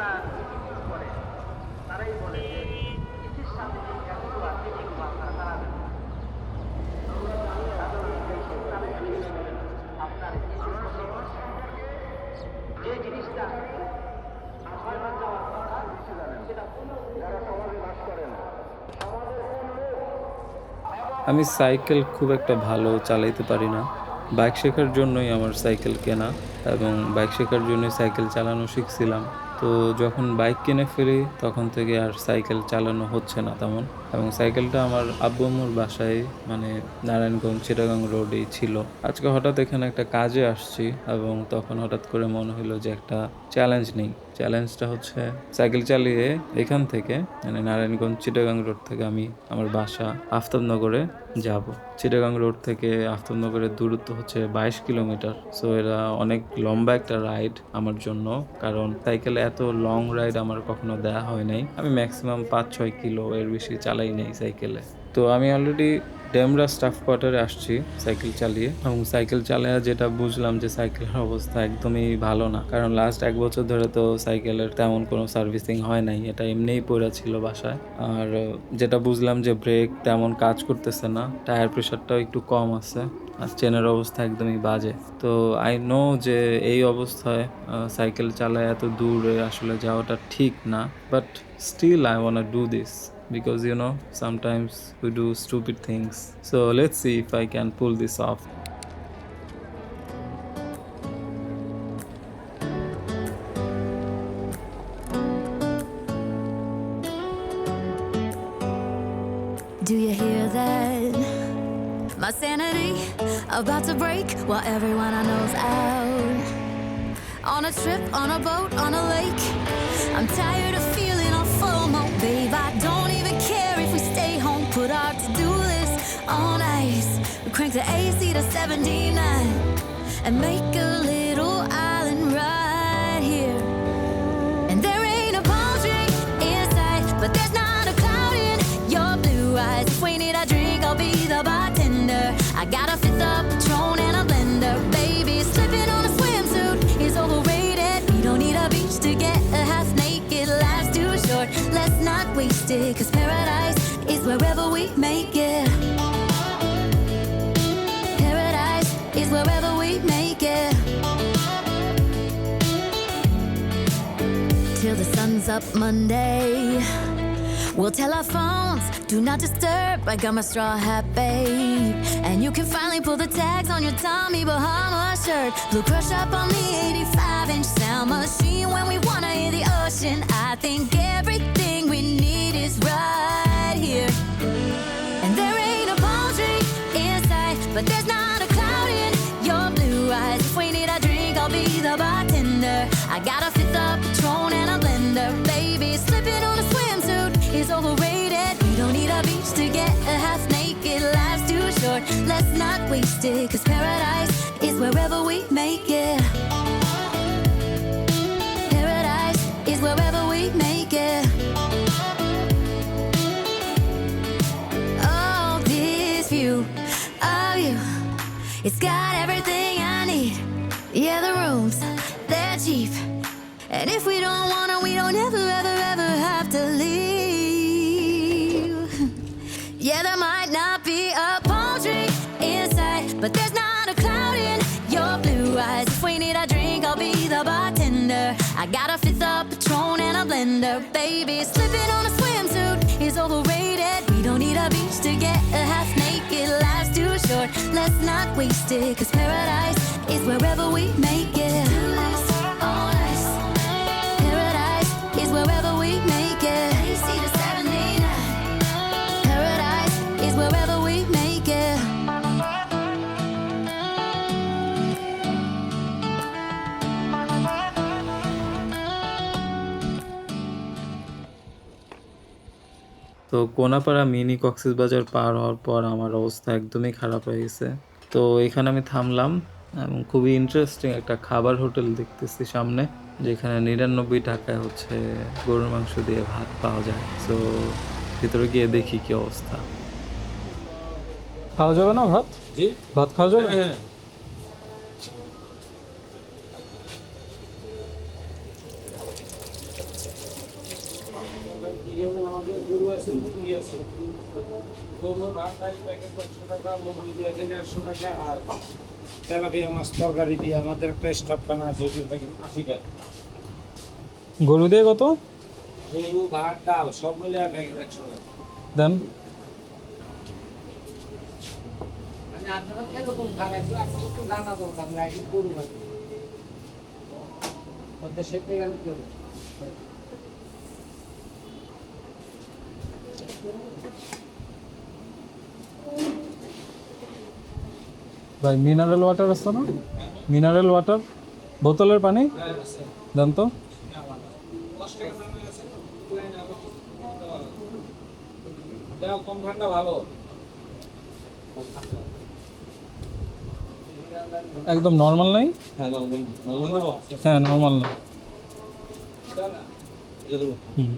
যারা চিকিৎসা করে তারাই বলে যে চিকিৎসার সাথে যে জ্ঞানগুলো আছে এগুলো আপনারা তাড়াবেন না। আপনার যে জিনিসটা আপনার যাওয়ার কথা সেটা যারা সমাজে বাস করেন আমি সাইকেল খুব একটা ভালো চালাইতে পারি না। বাইক শেখার জন্যই আমার সাইকেল কেনা এবং বাইক শেখার জন্যই সাইকেল চালানো শিখছিলাম। তো যখন বাইক কিনে ফেলি তখন থেকে আর সাইকেল চালানো হচ্ছে না তেমন। এবং সাইকেলটা আমার আব্বু আম্মুর বাসায় মানে নারায়ণগঞ্জ চিটাগাং রোডেই ছিল। আজকে হঠাৎ এখানে একটা কাজে আসছি এবং তখন হঠাৎ করে মনে হলো যে একটা চ্যালেঞ্জ নেই। চ্যালেঞ্জটা হচ্ছে সাইকেল চালিয়ে এখান থেকে মানে নারায়ণগঞ্জ চিটাগাং রোড থেকে আমি আমার বাসা আফতাবনগরে যাব। চিটাগাং রোড থেকে আফতাবনগরের দূরত্ব হচ্ছে 22 কিলোমিটার। সো এটা অনেক লম্বা একটা রাইড আমার জন্য, কারণ সাইকেলে এত লং রাইড আমার কখনো দেওয়া হয় নাই। আমি ম্যাক্সিমাম 5-6 কিলো এর বেশি চালাই নাই সাইকেলে। তো আমি অলরেডি ডেমরা স্টাফ কোয়ার্টারে আসছি সাইকেল চালিয়ে, এবং সাইকেল চালিয়ে যেটা বুঝলাম যে সাইকেলের অবস্থা একদমই ভালো না, কারণ লাস্ট 1 বছর ধরে তো সাইকেলের তেমন কোনো সার্ভিসিং হয় নাই, এটা এমনিই পড়ে ছিল বাসায়। আর যেটা বুঝলাম যে ব্রেক তেমন কাজ করতেছে না, টায়ার প্রেশারটাও একটু কম আছে, আর চেনের অবস্থা একদমই বাজে। তো আই নো যে এই অবস্থায় সাইকেল চালায় এত দূরে আসলে যাওয়াটা ঠিক না, but still I wanna do this because sometimes we do stupid things. So let's see if I can pull this off. Do you hear that? My sanity about to break while everyone I know's out. On a trip, on a boat, on a lake. I'm tired of feeling all FOMO, babe. I don't even care if we stay home. Put our to-do list on ice. We crank the AC to 79 and make a little island right here. And there ain't a palm tree in sight, but there's not a cloud in your blue eyes. If we need a drink, I'll be the bartender. I got a fifth of Patron and a blender, baby. Slipping on a swimsuit is overrated. We don't need a beach to get a half naked. Life's too short, let's not waste it, 'cause paradise is wherever we make it. Paradise is wherever we make it. Till the sun's up Monday, we'll tell our phones, do not disturb. I got my straw hat, babe. And you can finally pull the tags on your Tommy Bahama shirt. Blue crush up on the 85-inch sound machine when we wanna hear the ocean. I think everything we need is right here. And there ain't a palm tree in sight, but there's not a cloud in your blue eyes. If we need a drink, I'll be the bartender. I got a fifth of Patron and a blender, baby. Slipping on a swimsuit is overrated. We don't need a beach to get a half naked. Life's too short, let's not waste it, 'cause paradise is wherever we make it. Paradise is wherever we make it. Oh, this view of you, it's got everything I need. Yeah, the rooms, they're cheap, and if we don't wanna, we don't ever, ever, ever have to leave. Yeah, there might not be a palm tree inside, but there's not a cloud in your blue eyes. If we need a drink, I'll be the bartender. I got a fifth of Patron and a blender, baby. Slipping on a swimsuit is overrated. We don't need a beach to get a half naked. Life's too short, let's not waste it, 'cause paradise is wherever we make it. Paradise is wherever we make it. Paradise is wherever we make it. তো Konapara mini Cox's Bazar পার হওয়ার পর আমার অবস্থা একদমই খারাপ হয়ে গেছে। তো এখানে আমি থামলাম এবং খুবই ইন্টারেস্টিং একটা খাবার হোটেল দেখতেছি সামনে, যেখানে 99 টাকায় হচ্ছে গরুর মাংস দিয়ে ভাত পাওয়া যায়। তো ভিতরে গিয়ে দেখি কি অবস্থা। খাওয়া যাবে না ভাত? জি, ভাত খাওয়া যাবে? হ্যাঁ। আমাদের গরু আছে, মুরগি আছে। গরুর ভাত ডাল প্যাকেট 500 টাকা, মুরগি দিয়ে 150 টাকা, আর তেলাপিয়া মাছ তরকারি দিয়ে আমাদের একটা স্টাফ খানা আছে, ওই প্যাকেট 80 টাকা। গরু দিয়ে কত গরু ভাত ডাল সব মিলে প্যাকেট 100 টাকা। দেন? মানে আপনারা কিরকম খান? আপনার একটু জানা দরকার, আমরা একটু গরু খাই। ওদের সেটাই গেলে কি হবে? ভাই মিনারেল ওয়াটার আছে না? মিনারেল ওয়াটার বোতলের পানি দেন তো। দাও, কম ঠান্ডা ভালো। একদম নর্মাল নাই? হ্যাঁ, হ্যাঁ নর্মাল না। হুম।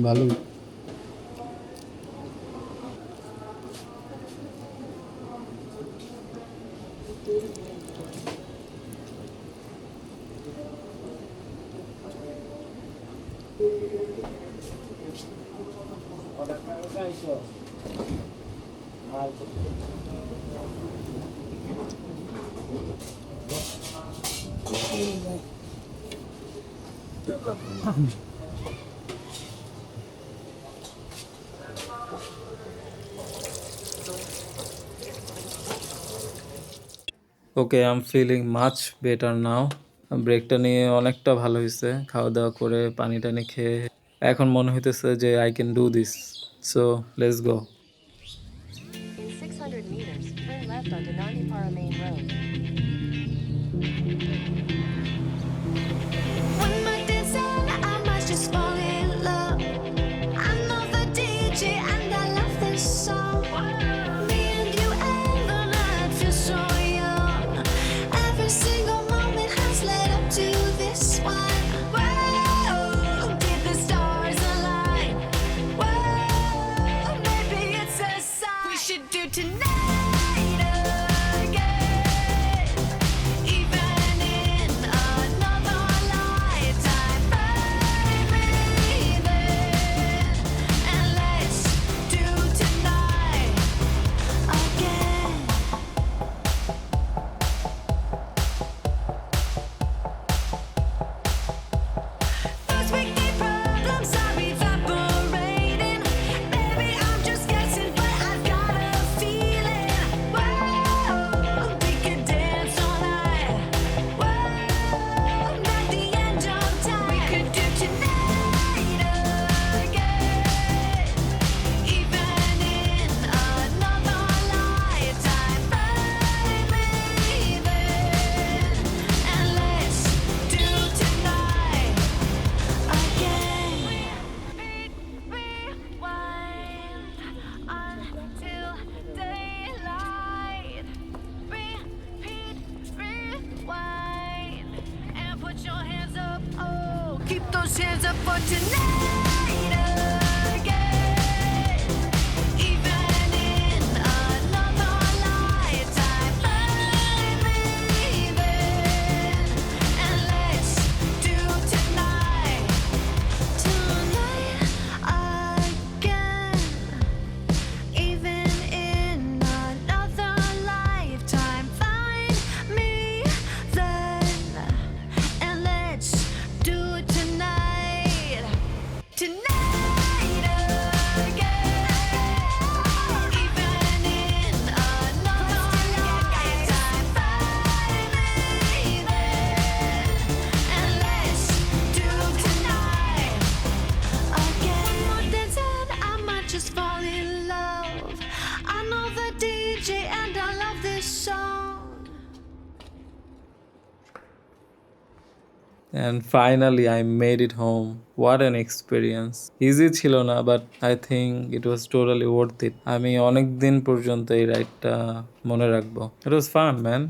ভালো। Okay, I am feeling much better now. ব্রেকটা নিয়ে অনেকটা ভালো হয়েছে, খাওয়া দাওয়া করে পানি টানি খেয়ে এখন মনে হইতেছে যে I can do this. So let's go. In 600 meters, turn left onto Nandipara Main Road. When my days end, I might just fall in love. I know the DJ and I love this song. Me and you and the night feel so young. Every single moment has led up to this one. Whoa, did the stars align? Whoa, maybe it's a sign. We should do tonight again. Even in another lifetime, baby, then. And let's do tonight again. Those wicked problems are evaporating. Maybe I'm just guessing, but I've got a feeling. Whoa, we could dance all night. Whoa, at the end of time, we could do tonight again. Even in another lifetime, baby, then. And let's do tonight again. Rewind until daylight. Repeat, rewind, and put your hands up. Oh, keep those hands up for tonight again. Even in another lifetime, baby, then. And let's do tonight again. Even in another lifetime, find me then, and let's do it tonight. and finally I made it home. What an experience. Easy ছিল না, but I think it was totally worth it. আমি অনেক দিন পর্যন্ত এই রাইডটা মনে রাখবো. It was fun, man.